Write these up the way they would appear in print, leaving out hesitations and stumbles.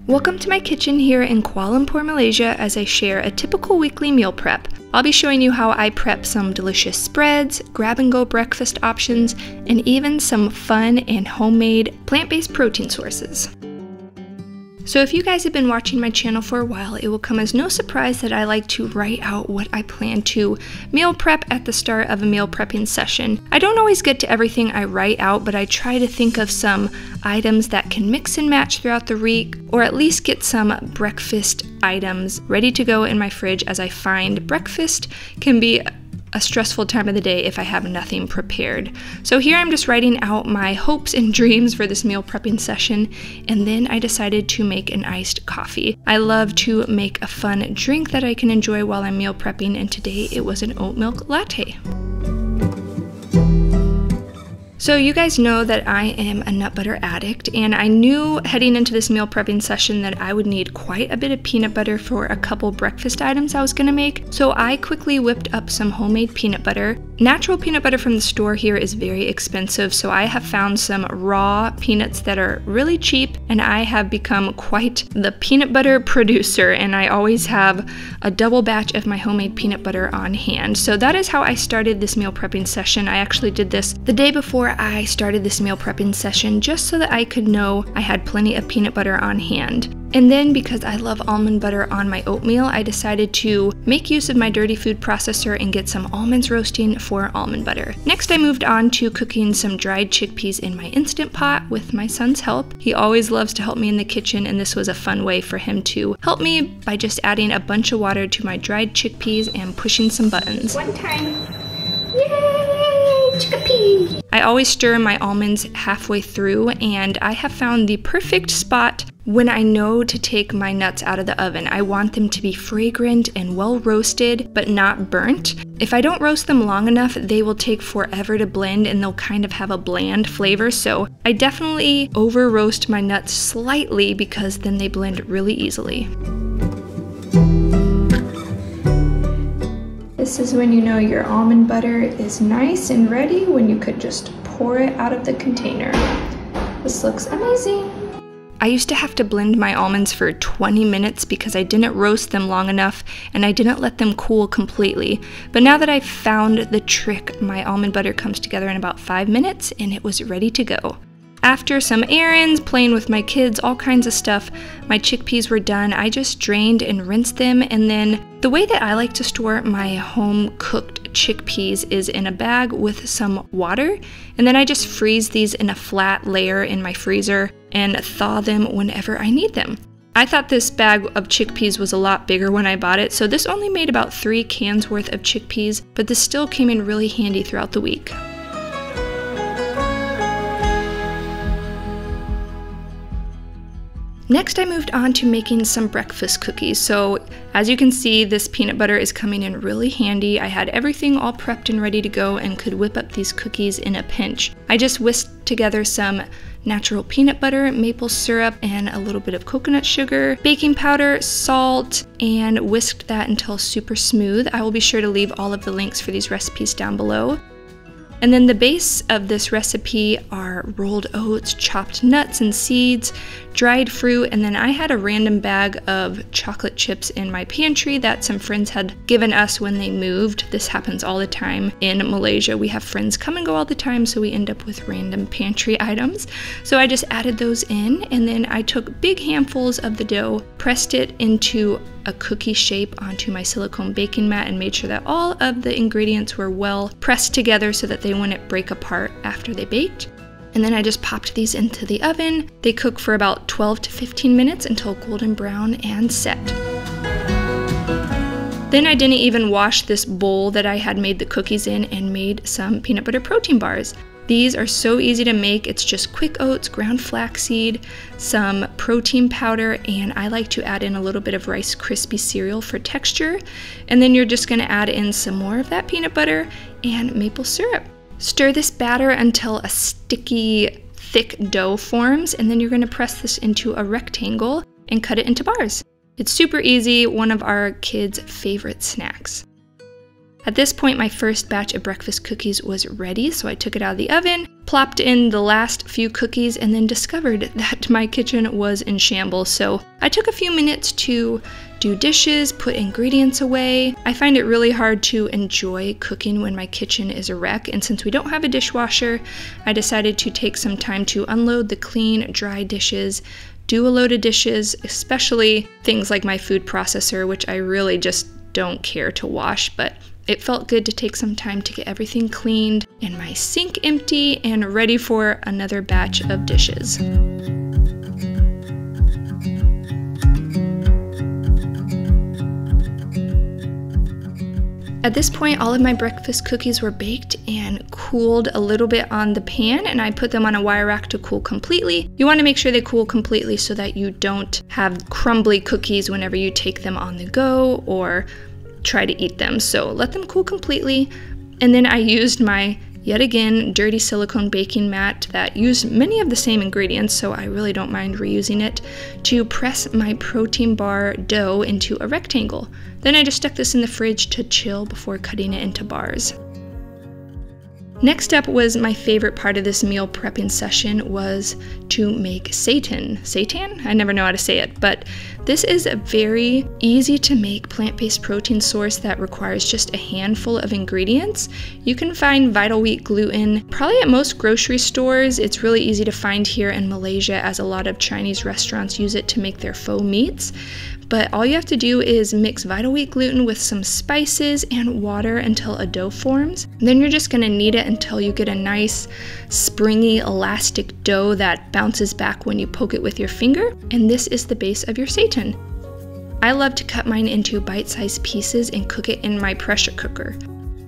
Welcome to my kitchen here in Kuala Lumpur, Malaysia, as I share a typical weekly meal prep. I'll be showing you how I prep some delicious spreads, grab-and-go breakfast options, and even some fun and homemade plant-based protein sources. So if you guys have been watching my channel for a while, it will come as no surprise that I like to write out what I plan to meal prep at the start of a meal prepping session. I don't always get to everything I write out, but I try to think of some items that can mix and match throughout the week, or at least get some breakfast items ready to go in my fridge, as I find breakfast can be a stressful time of the day if I have nothing prepared. So here I'm just writing out my hopes and dreams for this meal prepping session, and then I decided to make an iced coffee. I love to make a fun drink that I can enjoy while I'm meal prepping, and today it was an oat milk latte. So you guys know that I am a nut butter addict, and I knew heading into this meal prepping session that I would need quite a bit of peanut butter for a couple breakfast items I was gonna make. So I quickly whipped up some homemade peanut butter. Natural peanut butter from the store here is very expensive, so I have found some raw peanuts that are really cheap, and I have become quite the peanut butter producer, and I always have a double batch of my homemade peanut butter on hand. So that is how I started this meal prepping session. I actually did this the day before I started this meal prepping session, just so that I could know I had plenty of peanut butter on hand. And then, because I love almond butter on my oatmeal, I decided to make use of my dirty food processor and get some almonds roasting for almond butter. Next, I moved on to cooking some dried chickpeas in my Instant Pot with my son's help. He always loves to help me in the kitchen, and this was a fun way for him to help me by just adding a bunch of water to my dried chickpeas and pushing some buttons. One time. Yay! Chickpea! I always stir my almonds halfway through, and I have found the perfect spot when I know to take my nuts out of the oven. I want them to be fragrant and well roasted, but not burnt. If I don't roast them long enough, they will take forever to blend, and they'll kind of have a bland flavor. So I definitely over roast my nuts slightly, because then they blend really easily. This is when you know your almond butter is nice and ready, when you could just pour it out of the container. This looks amazing. I used to have to blend my almonds for 20 minutes because I didn't roast them long enough and I didn't let them cool completely. But now that I've found the trick, my almond butter comes together in about 5 minutes and it was ready to go. After some errands, playing with my kids, all kinds of stuff, my chickpeas were done. I just drained and rinsed them, and then the way that I like to store my home cooked chickpeas is in a bag with some water, and then I just freeze these in a flat layer in my freezer and thaw them whenever I need them. I thought this bag of chickpeas was a lot bigger when I bought it, so this only made about 3 cans worth of chickpeas, but this still came in really handy throughout the week. Next, I moved on to making some breakfast cookies. So as you can see, this peanut butter is coming in really handy. I had everything all prepped and ready to go and could whip up these cookies in a pinch. I just whisked together some natural peanut butter, maple syrup, and a little bit of coconut sugar, baking powder, salt, and whisked that until super smooth. I will be sure to leave all of the links for these recipes down below. And then the base of this recipe are rolled oats, chopped nuts and seeds, dried fruit, and then I had a random bag of chocolate chips in my pantry that some friends had given us when they moved. This happens all the time in Malaysia. We have friends come and go all the time, so we end up with random pantry items. So I just added those in, and then I took big handfuls of the dough, pressed it into a cookie shape onto my silicone baking mat, and made sure that all of the ingredients were well pressed together so that they wouldn't break apart after they baked. And then I just popped these into the oven. They cook for about 12 to 15 minutes until golden brown and set. Then I didn't even wash this bowl that I had made the cookies in and made some peanut butter protein bars. These are so easy to make. It's just quick oats, ground flaxseed, some protein powder, and I like to add in a little bit of Rice Krispie cereal for texture. And then you're just gonna add in some more of that peanut butter and maple syrup. Stir this batter until a sticky, thick dough forms, and then you're gonna press this into a rectangle and cut it into bars. It's super easy, one of our kids' favorite snacks. At this point, my first batch of breakfast cookies was ready, so I took it out of the oven, plopped in the last few cookies, and then discovered that my kitchen was in shambles. So I took a few minutes to do dishes, put ingredients away. I find it really hard to enjoy cooking when my kitchen is a wreck, and since we don't have a dishwasher, I decided to take some time to unload the clean, dry dishes, do a load of dishes, especially things like my food processor, which I really just don't care to wash, but it felt good to take some time to get everything cleaned and my sink empty and ready for another batch of dishes. At this point, all of my breakfast cookies were baked and cooled a little bit on the pan, and I put them on a wire rack to cool completely. You want to make sure they cool completely so that you don't have crumbly cookies whenever you take them on the go or try to eat them. So let them cool completely, and then I used my, yet again, dirty silicone baking mat that used many of the same ingredients, so I really don't mind reusing it, to press my protein bar dough into a rectangle. Then I just stuck this in the fridge to chill before cutting it into bars. Next up was my favorite part of this meal prepping session was to make seitan. Seitan? I never know how to say it, but this is a very easy to make plant-based protein source that requires just a handful of ingredients. You can find Vital Wheat gluten probably at most grocery stores. It's really easy to find here in Malaysia as a lot of Chinese restaurants use it to make their faux meats. But all you have to do is mix Vital Wheat gluten with some spices and water until a dough forms. Then you're just gonna knead it until you get a nice, springy, elastic dough that bounces back when you poke it with your finger. And this is the base of your seitan. I love to cut mine into bite-sized pieces and cook it in my pressure cooker.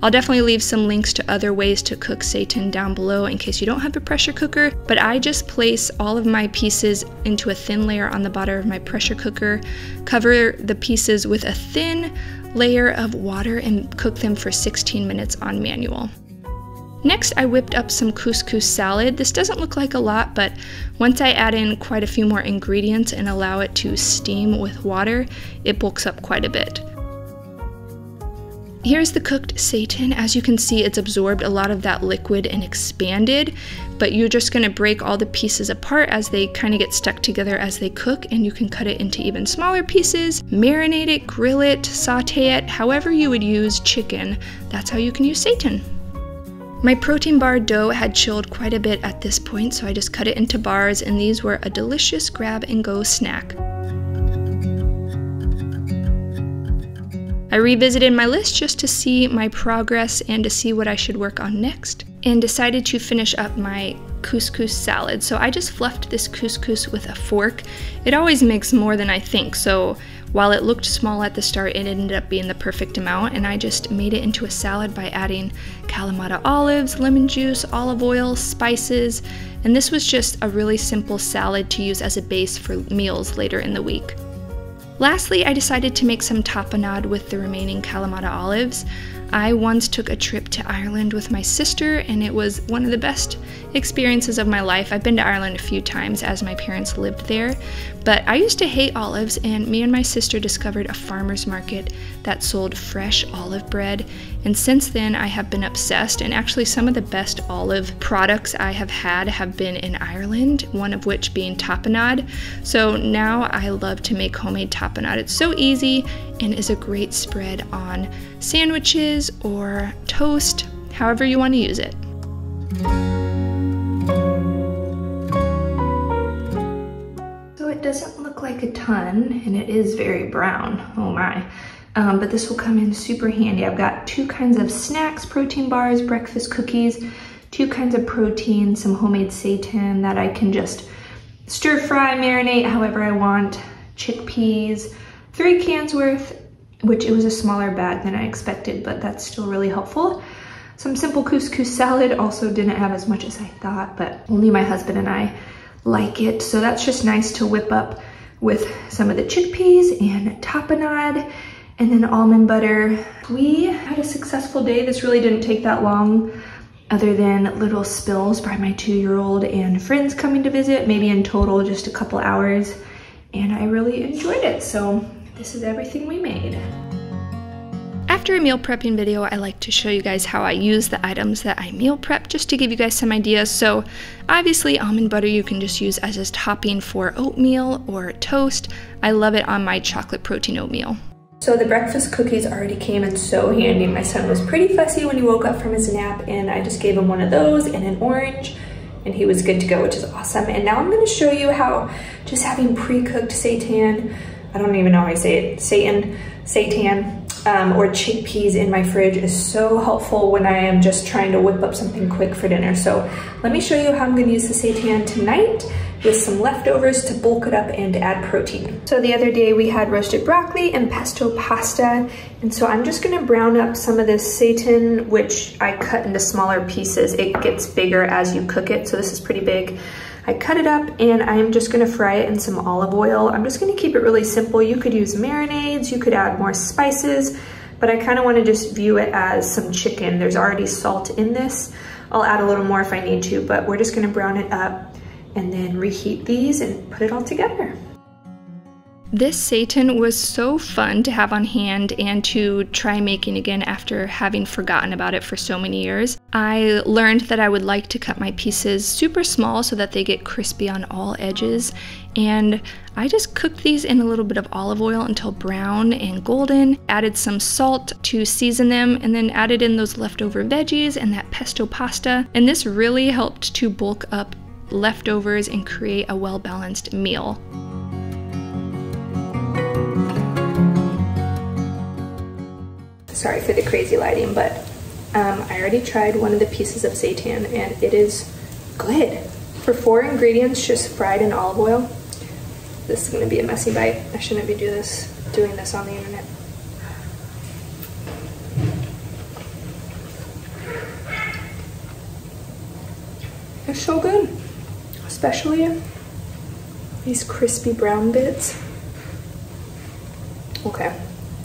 I'll definitely leave some links to other ways to cook seitan down below in case you don't have a pressure cooker, but I just place all of my pieces into a thin layer on the bottom of my pressure cooker, cover the pieces with a thin layer of water, and cook them for 16 minutes on manual. Next, I whipped up some couscous salad. This doesn't look like a lot, but once I add in quite a few more ingredients and allow it to steam with water, it bulks up quite a bit. Here's the cooked seitan. As you can see, it's absorbed a lot of that liquid and expanded, but you're just gonna break all the pieces apart as they kind of get stuck together as they cook, and you can cut it into even smaller pieces, marinate it, grill it, saute it, however you would use chicken. That's how you can use seitan. My protein bar dough had chilled quite a bit at this point, so I just cut it into bars, and these were a delicious grab-and-go snack. I revisited my list just to see my progress and to see what I should work on next, and decided to finish up my couscous salad. So I just fluffed this couscous with a fork. It always makes more than I think, so while it looked small at the start, it ended up being the perfect amount, and I just made it into a salad by adding Kalamata olives, lemon juice, olive oil, spices, and this was just a really simple salad to use as a base for meals later in the week. Lastly, I decided to make some tapenade with the remaining Kalamata olives. I once took a trip to Ireland with my sister, and it was one of the best experiences of my life. I've been to Ireland a few times as my parents lived there, but I used to hate olives, and me and my sister discovered a farmer's market that sold fresh olive bread, and since then I have been obsessed, and actually some of the best olive products I have had have been in Ireland, one of which being tapenade. So now I love to make homemade tapenade. It's so easy and is a great spread on sandwiches or toast, however you want to use it. So it doesn't look like a ton, and it is very brown, oh my. But this will come in super handy. I've got two kinds of snacks, protein bars, breakfast cookies, two kinds of protein, some homemade seitan that I can just stir fry, marinate however I want, chickpeas, 3 cans worth, which it was a smaller bag than I expected, but that's still really helpful. Some simple couscous salad, also didn't have as much as I thought, but only my husband and I like it. So that's just nice to whip up with some of the chickpeas and tapenade, and then almond butter. We had a successful day. This really didn't take that long, other than little spills by my 2-year-old and friends coming to visit, maybe in total just a couple hours, and I really enjoyed it. So this is everything we made. After After a meal prepping video, I like to show you guys how I use the items that I meal prep, just to give you guys some ideas. So obviously almond butter you can just use as a topping for oatmeal or toast. I love it on my chocolate protein oatmeal. So the breakfast cookies already came in so handy. My son was pretty fussy when he woke up from his nap, and I just gave him one of those and an orange, and he was good to go, which is awesome. And now I'm gonna show you how just having pre-cooked seitan, I don't even know how I say it, seitan, or chickpeas in my fridge is so helpful when I am just trying to whip up something quick for dinner. So let me show you how I'm gonna use the seitan tonight with some leftovers to bulk it up and add protein. So the other day we had roasted broccoli and pesto pasta, and so I'm just gonna brown up some of this seitan, which I cut into smaller pieces. It gets bigger as you cook it, so this is pretty big. I cut it up and I'm just gonna fry it in some olive oil. I'm just gonna keep it really simple. You could use marinades, you could add more spices, but I kinda wanna just view it as some chicken. There's already salt in this. I'll add a little more if I need to, but we're just gonna brown it up and then reheat these and put it all together. This seitan was so fun to have on hand and to try making again after having forgotten about it for so many years. I learned that I would like to cut my pieces super small so that they get crispy on all edges, and I just cooked these in a little bit of olive oil until brown and golden, added some salt to season them, and then added in those leftover veggies and that pesto pasta, and this really helped to bulk up leftovers and create a well-balanced meal. Sorry for the crazy lighting, but I already tried one of the pieces of seitan and it is good. For 4 ingredients just fried in olive oil, this is gonna be a messy bite. I shouldn't be doing this on the internet. It's so good, especially these crispy brown bits. Okay.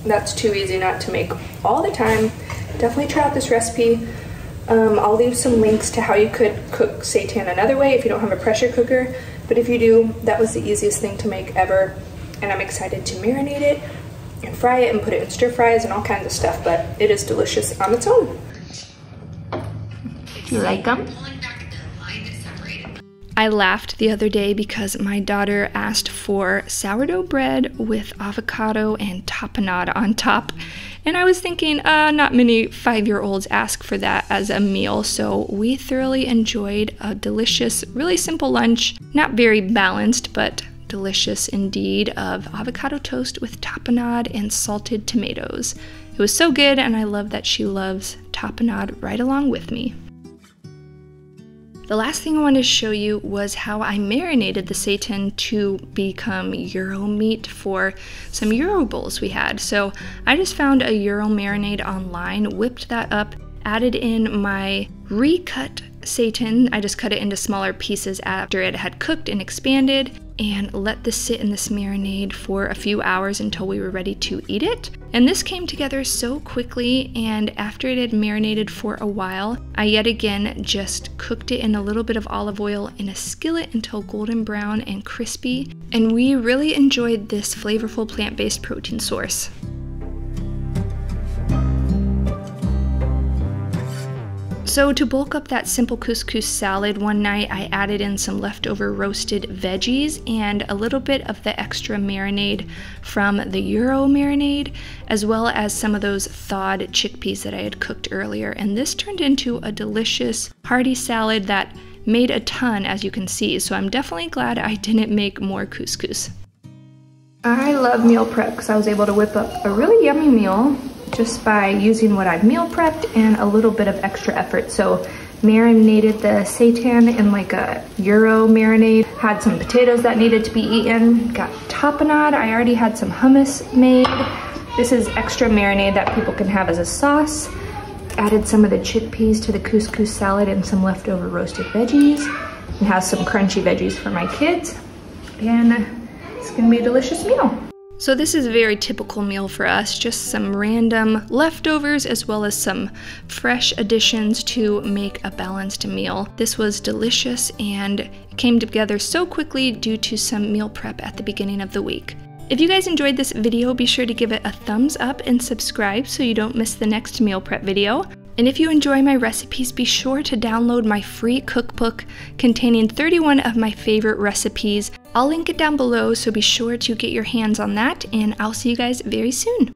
That's too easy not to make all the time. Definitely try out this recipe. I'll leave some links to how you could cook seitan another way if you don't have a pressure cooker. But if you do, that was the easiest thing to make ever. And I'm excited to marinate it and fry it and put it in stir fries and all kinds of stuff. But it is delicious on its own. You like them? I laughed the other day because my daughter asked for sourdough bread with avocado and tapenade on top. And I was thinking, not many 5-year-olds ask for that as a meal. So we thoroughly enjoyed a delicious, really simple lunch. Not very balanced, but delicious indeed, of avocado toast with tapenade and salted tomatoes. It was so good, and I love that she loves tapenade right along with me. The last thing I wanted to show you was how I marinated the seitan to become gyro meat for some gyro bowls we had. So I just found a gyro marinade online, whipped that up, added in my recut seitan. I just cut it into smaller pieces after it had cooked and expanded, and let this sit in this marinade for a few hours until we were ready to eat it. And this came together so quickly, and after it had marinated for a while, I yet again just cooked it in a little bit of olive oil in a skillet until golden brown and crispy, and we really enjoyed this flavorful plant-based protein source. So to bulk up that simple couscous salad one night, I added in some leftover roasted veggies and a little bit of the extra marinade from the gyro marinade, as well as some of those thawed chickpeas that I had cooked earlier. And this turned into a delicious hearty salad that made a ton, as you can see. So I'm definitely glad I didn't make more couscous. I love meal prep because I was able to whip up a really yummy meal just by using what I've meal prepped and a little bit of extra effort. So marinated the seitan in like a gyro marinade, had some potatoes that needed to be eaten, got tapenade. I already had some hummus made. This is extra marinade that people can have as a sauce. Added some of the chickpeas to the couscous salad and some leftover roasted veggies, and have some crunchy veggies for my kids. And it's gonna be a delicious meal. So this is a very typical meal for us, just some random leftovers as well as some fresh additions to make a balanced meal. This was delicious and came together so quickly due to some meal prep at the beginning of the week. If you guys enjoyed this video, be sure to give it a thumbs up and subscribe so you don't miss the next meal prep video. And if you enjoy my recipes, be sure to download my free cookbook containing 31 of my favorite recipes. I'll link it down below, so be sure to get your hands on that, and I'll see you guys very soon.